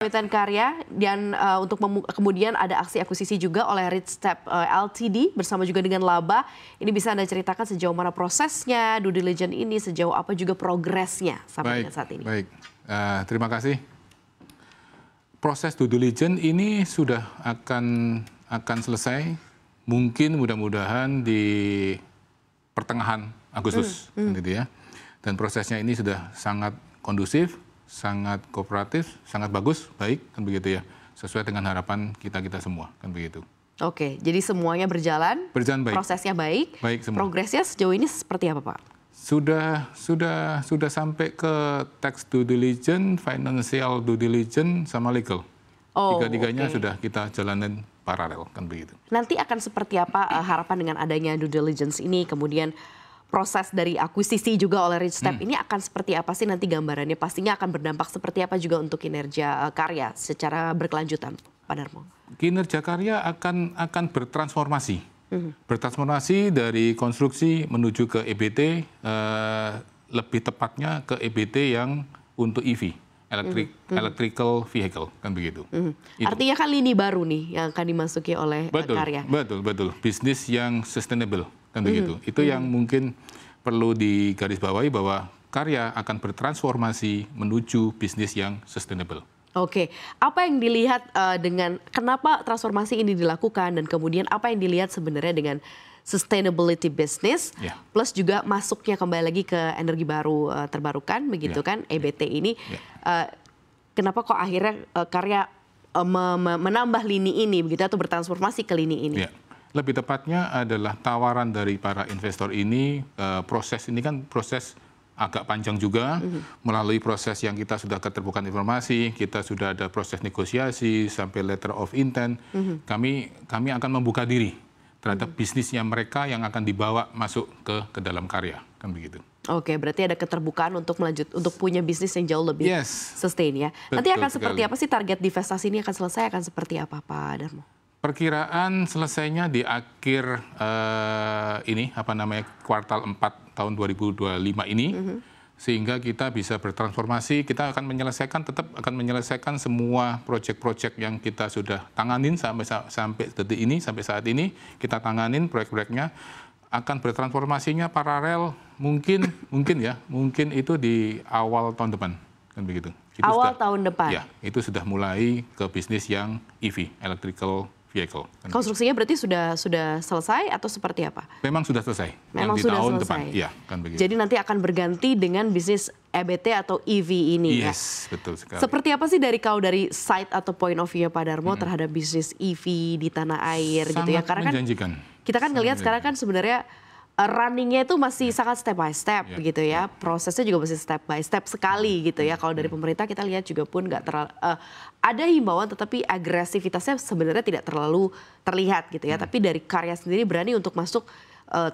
berkelanjutan karya dan kemudian ada aksi akuisisi juga oleh Rich Step Ltd bersama juga dengan Laba. Ini bisa Anda ceritakan sejauh mana prosesnya, due diligence ini, sejauh apa juga progresnya sampai dengan saat ini. Baik, terima kasih. Proses due diligence ini sudah akan selesai, mungkin mudah-mudahan di pertengahan Agustus, gitu ya. Dan prosesnya ini sudah sangat kondusif, sangat kooperatif, sangat bagus, baik, kan begitu ya, sesuai dengan harapan kita semua, kan begitu. Oke, jadi semuanya berjalan baik, prosesnya baik semua. Progresnya sejauh ini seperti apa, Pak? Sudah sampai ke tax due diligence, financial due diligence, sama legal. Tiga-tiganya sudah kita jalanin paralel, kan begitu. Nanti akan seperti apa harapan dengan adanya due diligence ini, kemudian proses dari akuisisi juga oleh Rich Step ini akan seperti apa sih nanti gambarannya? Pastinya akan berdampak seperti apa juga untuk kinerja karya secara berkelanjutan, Pak Darmo? Kinerja karya akan bertransformasi. Bertransformasi dari konstruksi menuju ke EBT, lebih tepatnya ke EBT yang untuk EV, electrical vehicle, kan begitu. Artinya kan lini baru nih yang akan dimasuki oleh karya. Betul. Bisnis yang sustainable, kan begitu. Itu yang mungkin perlu digarisbawahi bahwa karya akan bertransformasi menuju bisnis yang sustainable. Oke, apa yang dilihat dengan kenapa transformasi ini dilakukan dan kemudian apa yang dilihat sebenarnya dengan sustainability business plus juga masuknya kembali lagi ke energi baru terbarukan begitu kan EBT ini kenapa kok akhirnya karya menambah lini ini begitu atau bertransformasi ke lini ini? Lebih tepatnya adalah tawaran dari para investor ini. Proses ini kan proses agak panjang juga, melalui proses yang kita sudah keterbukaan informasi, kita sudah ada proses negosiasi sampai letter of intent. Kami akan membuka diri terhadap bisnisnya mereka yang akan dibawa masuk ke dalam karya, kan begitu. Oke, berarti ada keterbukaan untuk punya bisnis yang jauh lebih sustain ya. Nanti akan seperti apa sih target divestasi ini akan selesai, akan seperti apa, Pak Darmo? Perkiraan selesainya di akhir kuartal 4 tahun 2025 ini, sehingga kita bisa bertransformasi. Kita akan menyelesaikan semua proyek-proyek yang kita sudah tanganin sampai detik ini, sampai saat ini kita tanganin proyek-proyeknya, akan bertransformasinya paralel mungkin itu di awal tahun depan, kan begitu. Tahun depan. Ya, itu sudah mulai ke bisnis yang EV, electrical vehicle. Konstruksinya berarti sudah selesai atau seperti apa? Memang sudah selesai. Memang sudah tahun selesai. Depan. Ya, kan begitu. Jadi nanti akan berganti dengan bisnis EBT atau EV ini. Yes, betul sekali. Seperti apa sih dari side atau point of view Pak Darmo terhadap bisnis EV di tanah air gitu ya? Karena menjanjikan. Kita kan ngelihat sekarang kan sebenarnya runningnya itu masih sangat step by step gitu ya, prosesnya juga masih step by step sekali gitu ya. Kalau dari pemerintah kita lihat juga pun nggak terlalu ada himbauan, tetapi agresivitasnya sebenarnya tidak terlalu terlihat gitu ya. Tapi dari karya sendiri berani untuk masuk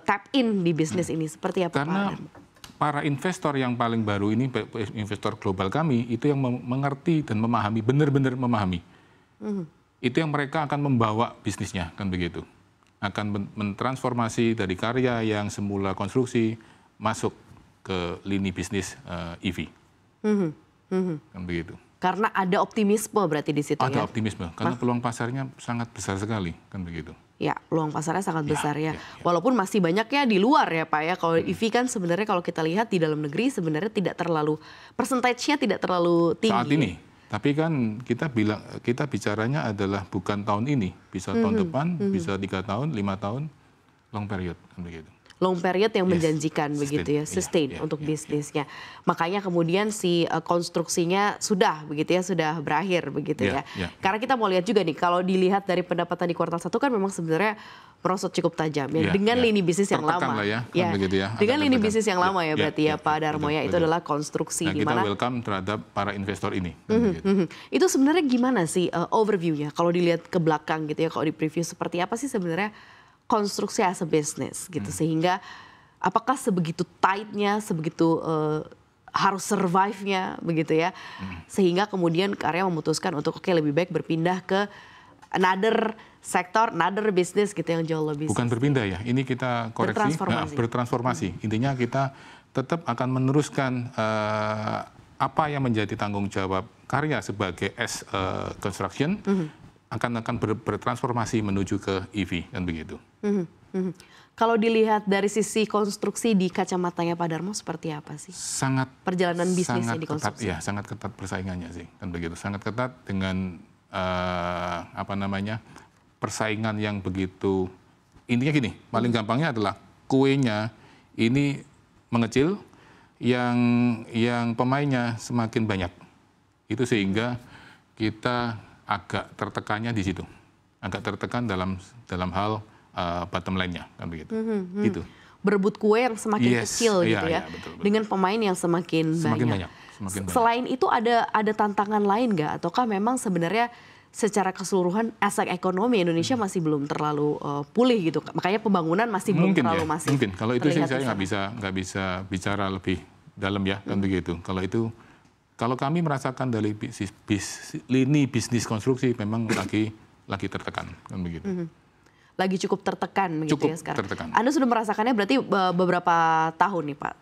tap in di bisnis ini seperti apa? Karena para investor yang paling baru ini, investor global kami itu yang mengerti dan memahami, benar-benar memahami. Itu yang mereka akan membawa bisnisnya, kan begitu. Akan mentransformasi dari karya yang semula konstruksi masuk ke lini bisnis EV. Kan begitu. Karena ada optimisme berarti di situ ada optimisme, karena peluang pasarnya sangat besar sekali, kan begitu. Ya, peluang pasarnya sangat besar ya. Walaupun masih banyak ya di luar ya Pak ya. Kalau EV kan sebenarnya kalau kita lihat di dalam negeri sebenarnya tidak terlalu, persentasenya tidak terlalu tinggi. Saat ini. Tapi kan kita bicaranya adalah bukan tahun ini, bisa tahun depan, bisa 3 tahun, 5 tahun, long period, kan begitu. Long period yang menjanjikan begitu ya, sustain untuk bisnisnya. Makanya kemudian si konstruksinya sudah begitu ya, sudah berakhir begitu ya. Karena kita mau lihat juga nih, kalau dilihat dari pendapatan di kuartal 1 kan memang sebenarnya merosot cukup tajam ya, dengan lini bisnis yang lama. Dengan lini bisnis yang lama ya berarti ya Pak Darmo ya, itu adalah konstruksi. Nah, kita welcome terhadap para investor ini. Itu sebenarnya gimana sih overview-nya kalau dilihat ke belakang gitu ya, kalau di preview seperti apa sih sebenarnya konstruksi as a business gitu, sehingga apakah sebegitu tight-nya, sebegitu harus survive-nya begitu ya, sehingga kemudian karya memutuskan untuk lebih baik berpindah ke another sektor, another business gitu yang jauh lebih. Bukan berpindah ya, ini kita koreksi, bertransformasi. Intinya kita tetap akan meneruskan apa yang menjadi tanggung jawab Karya sebagai construction akan bertransformasi menuju ke EV, kan begitu. Kalau dilihat dari sisi konstruksi di kacamatanya Pak Darmo seperti apa sih? Sangat perjalanan bisnisnya di konstruksi. Ketat, ya, sangat ketat persaingannya sih, kan begitu. Sangat ketat dengan persaingan yang begitu. Intinya gini, paling gampangnya adalah kuenya ini mengecil, yang pemainnya semakin banyak. Itu sehingga kita agak tertekannya di situ, agak tertekan dalam hal bottom line-nya, kan begitu. Gitu. Berebut kue yang semakin kecil gitu ya, betul. dengan pemain yang semakin banyak. Selain itu ada tantangan lain nggak? Ataukah memang sebenarnya secara keseluruhan aspek ekonomi Indonesia masih belum terlalu pulih gitu, makanya pembangunan masih belum terlalu masif? Mungkin, kalau itu sih saya nggak bisa bicara lebih dalam ya, kan begitu. Kalau kami merasakan dari lini bisnis konstruksi memang lagi tertekan, kan begitu. Lagi cukup tertekan begitu cukup ya sekarang. Tertekan. Anda sudah merasakannya berarti beberapa tahun nih Pak?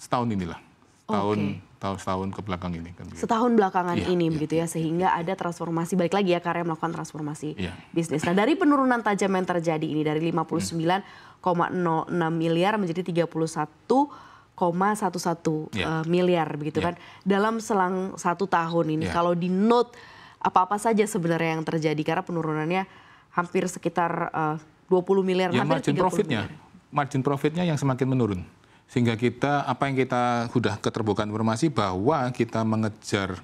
Setahun inilah, setahun ke belakang ini. Kan setahun belakangan ini begitu ya, sehingga ada transformasi, balik lagi ya, Karya melakukan transformasi bisnis. Nah, dari penurunan tajam yang terjadi ini dari 59,06 miliar menjadi 31,11 miliar begitu kan. Dalam selang 1 tahun ini kalau di note apa-apa saja sebenarnya yang terjadi, karena penurunannya hampir sekitar 20 miliar, hampir 30 miliar. Margin profitnya yang semakin menurun. Sehingga apa yang kita sudah keterbukaan informasi bahwa kita mengejar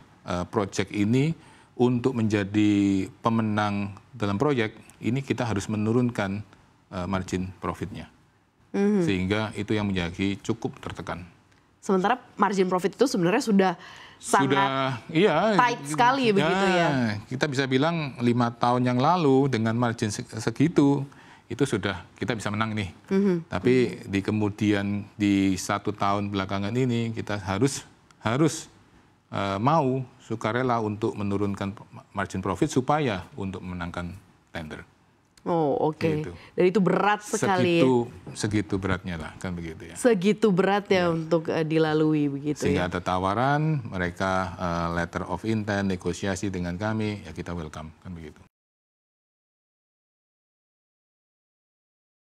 proyek ini untuk menjadi pemenang dalam proyek, ini kita harus menurunkan margin profitnya. Sehingga itu yang menjadi cukup tertekan. Sementara margin profit itu sebenarnya sudah sangat tight sekali begitu ya. Kita bisa bilang 5 tahun yang lalu dengan margin segitu, itu sudah kita bisa menang nih. Tapi kemudian di 1 tahun belakangan ini kita harus mau sukarela untuk menurunkan margin profit supaya untuk memenangkan tender. Oh oke. Dan itu berat sekali. Segitu beratnya lah, kan begitu ya. Segitu berat ya untuk dilalui begitu. Sehingga ada tawaran, mereka letter of intent, negosiasi dengan kami, ya kita welcome, kan begitu.